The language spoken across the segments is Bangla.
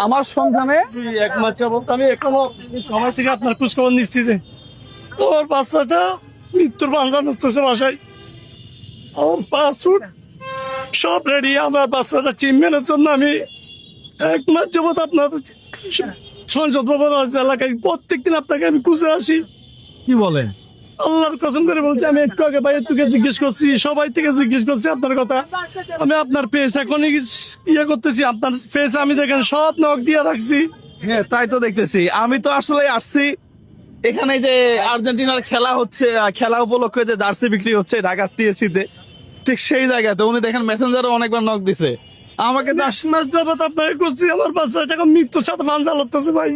আমার সন্ধানে 1 মাস যাবত আমি এখনো সময় থেকে আপনার খোঁজ খবর নিচ্ছি যে তোমার বাচ্চাটা মৃত্যুর বাঞ্ছা হচ্ছে বাসায়। আমার পাসপোর্ট সব রেডি, আমার বাচ্চাটা ট্রিটমেন্টের জন্য আমি 1 মাস যাবত আপনার সংসদ ভবন এলাকায় প্রত্যেকদিন আপনাকে আমি খুঁজে আসি। কি বলেন? আল্লাহর কসম করে বলছি, আমি একটু আগে বাইরে থেকে জিজ্ঞেস করছি, সবাই থেকে জিজ্ঞেস করছি আপনার কথা। আমি আপনার পেজ এখনই করতেছি, আপনার পেজ আমি দেখেন সব নখ দিয়ে রাখছি। হ্যাঁ, তাই তো দেখতেছি। আমি তো আসলে আসছি এখানে যে আর্জেন্টিনার খেলা হচ্ছে, খেলা উপলক্ষে যে জার্সি বিক্রি হচ্ছে ঢাকা টিএসসিতে, ঠিক সেই জায়গাতে উনি দেখেন মেসেঞ্জারও অনেকবার নক দিছে আমাকে। 10 মাস যাবত আপনাকে খুঁজছি, আমার বাচ্চাটা এখন মৃত্যুর সাথে বাঞ্ছা লড়তেছে ভাই।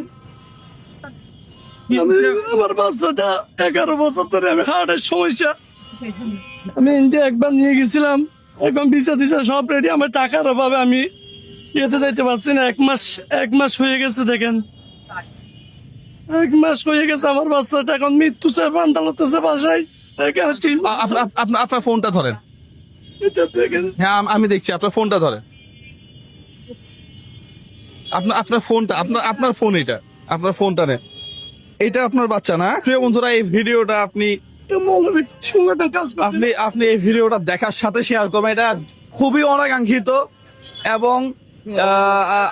আমার বাচ্চাটা 11 বছর ধরে আমি হার্টের সমস্যা। আমি ইন্ডিয়া একবার নিয়ে গেছিলাম, এখন ভিসা টিসা সব রেডি, আমার টাকার অভাবে আমি যেতে যাইতে পারছি না। 1 মাস হয়ে গেছে, দেখেন 1 মাস হয়ে গেছে, আমার বাচ্চাটা এখন মৃত্যু চায় বান্ধা লড়তেছে বাসায়। আপনার ফোনটা ধরেন। এটা দেখেন, হ্যাঁ, আমি দেখছি। আপনার ফোনটা ধরেন। আপনার ফোনটা, আপনার ফোন, এটা আপনার ফোনটা নেন। এটা আপনার বাচ্চা না? প্রিয় বন্ধুরা, এই ভিডিওটা আপনি আপনি এই ভিডিওটা দেখার সাথে শেয়ার করবেন। এটা খুবই অনাকাঙ্ক্ষিত এবং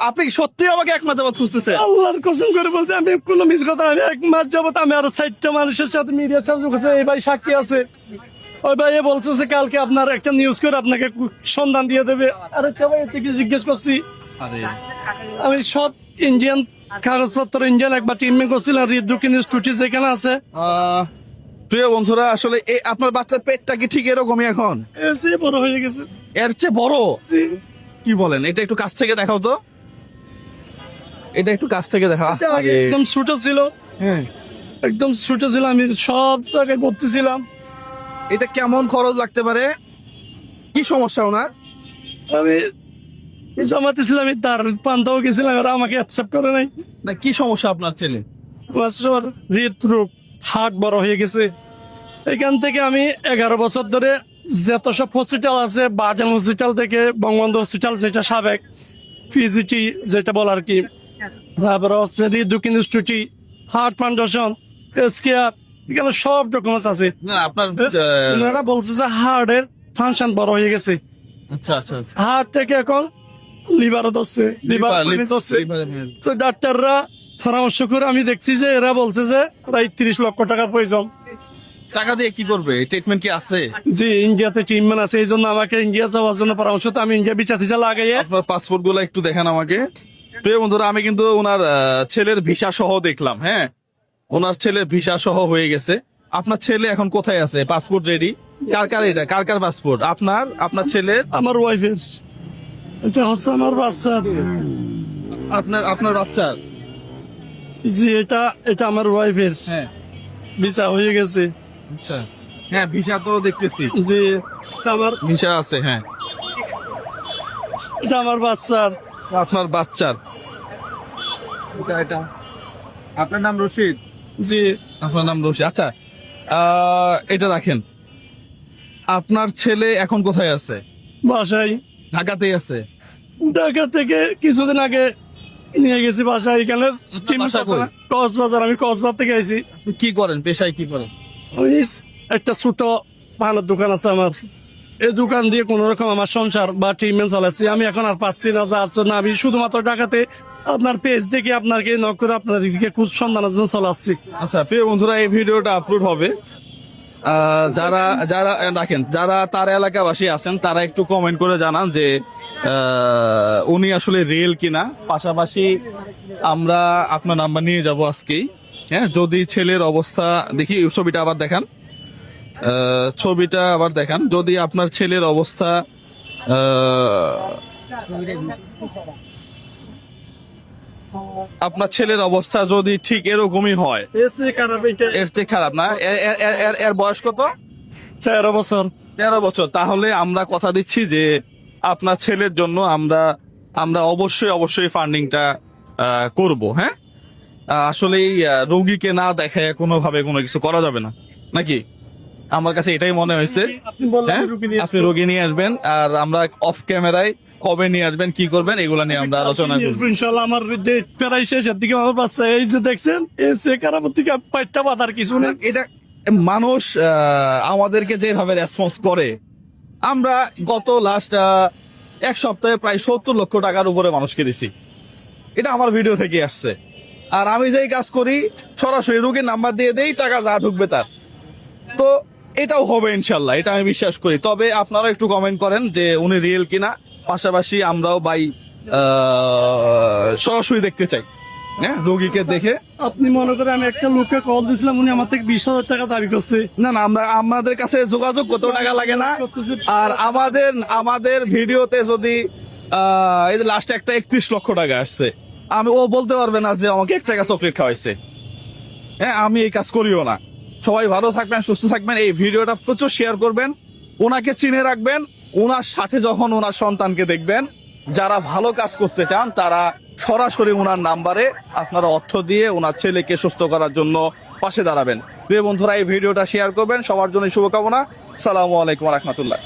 আপনি সত্যি আমাকে 1 মাস যাবত খুঁজতেছে। আল্লাহর কসম করে বলছি, আমি কোনো মিস কথা না। আমি 1 মাস যাবত আমি আরো 60টা মানুষের সাথে মিডিয়ার সাথে বসে, এই ভাই সাক্ষী আছে, ওই ভাই বলছে যে কালকে আপনার একটা নিউজ করে আপনাকে সন্ধান দিয়ে দেবে। আরেকটা ভাই থেকে জিজ্ঞেস করছি, আমি সব ইন্ডিয়ান কাগজপত্র ইন্ডিয়ান একবার ট্রিটমেন্ট করছিলাম, হৃদরোগ ইনস্টিটিউট যেখানে আছে। প্রিয় বন্ধুরা, আসলে আপনার বাচ্চার পেটটা কি ঠিক এরকমই এখন? এসে বড় হয়ে গেছে। এর চেয়ে বড়? জি। কি বলেন? এটা একটু কাছ থেকে দেখাও তো, এটা একটু কাছ থেকে দেখা। একদম ছোট ছিল, হ্যাঁ, একদম ছোট ছিল, আমি সব জায়গায় করতেছিলাম। এটা কেমন খরচ লাগতে পারে? কি সমস্যা ওনার? আমি জামাত ইসলামী তার পান্তাও গেছিলাম, আর আমাকে অ্যাকসেপ্ট করে নাই। না, কি সমস্যা আপনার ছেলে? হৃদরোগ, হার্ট বড় হয়ে গেছে। এখান থেকে আমি 11 বছর ধরে যত সব হসপিটাল আছে, বার্ডেন হসপিটাল থেকে বঙ্গবন্ধু হসপিটাল যেটা সাবেক, পিজিটি যেটা বল আর কি, তারপরে হচ্ছে হৃদরোগ ইনস্টিটিউট, হার্ট ফাউন্ডেশন, এসকেআর, এখানে সব ডকুমেন্টস আছে। না, আপনার ওনারা বলছে যে হার্টের ফাংশন বড় হয়ে গেছে। আচ্ছা আচ্ছা আচ্ছা। হার্ট থেকে এখন লিভারও ধরছে, লিভার ধরছে। তো ডাক্তাররা পরামর্শ করে আমি দেখছি যে এরা বলছে যে প্রায় 30 লক্ষ টাকার প্রয়োজন। টাকা দিয়ে কি করবে? ট্রিটমেন্ট কি আছে? জি, ইন্ডিয়াতে ট্রিটমেন্ট আছে, এই জন্য আমাকে ইন্ডিয়া যাওয়ার জন্য পরামর্শ। তো আমি ইন্ডিয়া ভিসা টিসা লাগাই। আপনার পাসপোর্ট গুলো একটু দেখান আমাকে। প্রিয় বন্ধুরা, আমি কিন্তু ওনার ছেলের ভিসা সহ দেখলাম। হ্যাঁ, ওনার ছেলের ভিসা সহ হয়ে গেছে। আপনার ছেলে এখন কোথায় আছে? Passport ready? কার এটা? কার পাসপোর্ট? আপনার ছেলের? আমার ওয়াইফের। এটা হচ্ছে আমার বাচ্চা। আপনার বাচ্চার? জি, এটা আমার ওয়াইফের। হ্যাঁ, ভিসা হয়ে গেছে। আচ্ছা। হ্যাঁ, ভিসা তো দেখতেছি। জি, এটা আমার ভিসা আছে। হ্যাঁ, এটা আমার বাচ্চার। আপনার বাচ্চার? এটা আপনার নাম রশিদ? জি, আপনার নাম রশিদ। আচ্ছা, এটা রাখেন। আপনার ছেলে এখন কোথায় আছে? বাসায়। ঢাকাতেই আছে? ঢাকা থেকে কিছুদিন আগে নিয়ে গেছি বাসায়। এখানে বাসা কই? কক্সবাজার, আমি কক্সবাজার থেকে আইছি। আপনি কি করেন? পেশায় কি করেন? ওই একটা ছোট পানের দোকান আছে আমার, এই দোকান দিয়ে কোন রকম আমার সংসার বা ট্রিটমেন্ট চালাচ্ছি। আমি এখন আর পাচ্ছি না, যার জন্য আমি শুধুমাত্র ঢাকাতে আপনার পেজ দেখে আপনাকে নক করে আপনার দিকে খোঁজ সন্ধানের জন্য চলাচ্ছি। আচ্ছা, প্রিয় বন্ধুরা, এই ভিডিওটা আপলোড হবে। যারা যারা রাখেন, যারা তার এলাকাবাসী আছেন, তারা একটু কমেন্ট করে জানান যে উনি আসলে রিয়েল কিনা। পাশাপাশি আমরা আপনার নাম্বার নিয়ে যাব আজকেই। হ্যাঁ, যদি ছেলের অবস্থা দেখি, ছবিটা আবার দেখান, ছবিটা আবার দেখান। যদি আপনার ছেলের অবস্থা আপনার ছেলের অবস্থা যদি ঠিক এরকমই হয়, এর চেয়ে খারাপ না। এর বয়স কত? 13 বছর। 13 বছর। তাহলে আমরা কথা দিচ্ছি যে আপনার ছেলের জন্য আমরা অবশ্যই ফান্ডিংটা করব। হ্যাঁ, আসলে রোগীকে না দেখায় কোনোভাবে কোনো কিছু করা যাবে না, নাকি? আমার কাছে এটাই মনে হয়েছে। আপনি বললেন হ্যাঁ, রোগী নিয়ে আপনি রোগী নিয়ে আসবেন, আর আমরা অফ ক্যামেরায় কবে নিয়ে আসবেন, কি করবেন, এগুলা নিয়ে আমরা আলোচনা করব। ইনশাল্লাহ আমার ডেট প্রায় শেষের দিকে আমার বাচ্চা এই যে দেখছেন এই যে কারামত থেকে পাইটা বাঁধার কিছু নেই। এটা মানুষ আমাদেরকে যেভাবে রেসপন্স করে, আমরা গত লাস্ট এক সপ্তাহে প্রায় 70 লক্ষ টাকার উপরে মানুষকে দিছি। এটা আমার ভিডিও থেকে আসছে। আর আমি যেই কাজ করি সরাসরি রোগীর নাম্বার দিয়ে দেই, টাকা যা ঢুকবে তার। তো এটাও হবে ইনশাল্লাহ, এটা আমি বিশ্বাস করি। তবে আপনারা একটু কমেন্ট করেন যে উনি রিয়েল কিনা। পাশাপাশি আমরাও ভাই সরাসরি দেখতে চাই, হ্যাঁ, রোগীকে দেখে। আপনি মনে করেন আমি একটা লোককে কল দিয়েছিলাম, উনি আমার থেকে 20,000 টাকা দাবি করছে। না না, আমাদের কাছে যোগাযোগ কত টাকা লাগে না। আর আমাদের ভিডিওতে যদি এই যে লাস্ট একটা 31 লক্ষ টাকা আসছে, ও বলতে পারবে না যে আমাকে 1 টাকা চকলেট খাওয়াইছে। হ্যাঁ, আমি এই কাজ করিও না। সবাই ভালো থাকবেন, সুস্থ থাকবেন। এই ভিডিওটা প্রচুর শেয়ার করবেন, ওনাকে চিনে রাখবেন। ওনার সাথে যখন ওনার সন্তানকে দেখবেন, যারা ভালো কাজ করতে চান তারা সরাসরি ওনার নাম্বারে আপনারা অর্থ দিয়ে ওনার ছেলেকে সুস্থ করার জন্য পাশে দাঁড়াবেন। প্রিয় বন্ধুরা, এই ভিডিওটা শেয়ার করবেন। সবার জন্য শুভকামনা। সালামু আলাইকুম ওয়া রাহমাতুল্লাহ।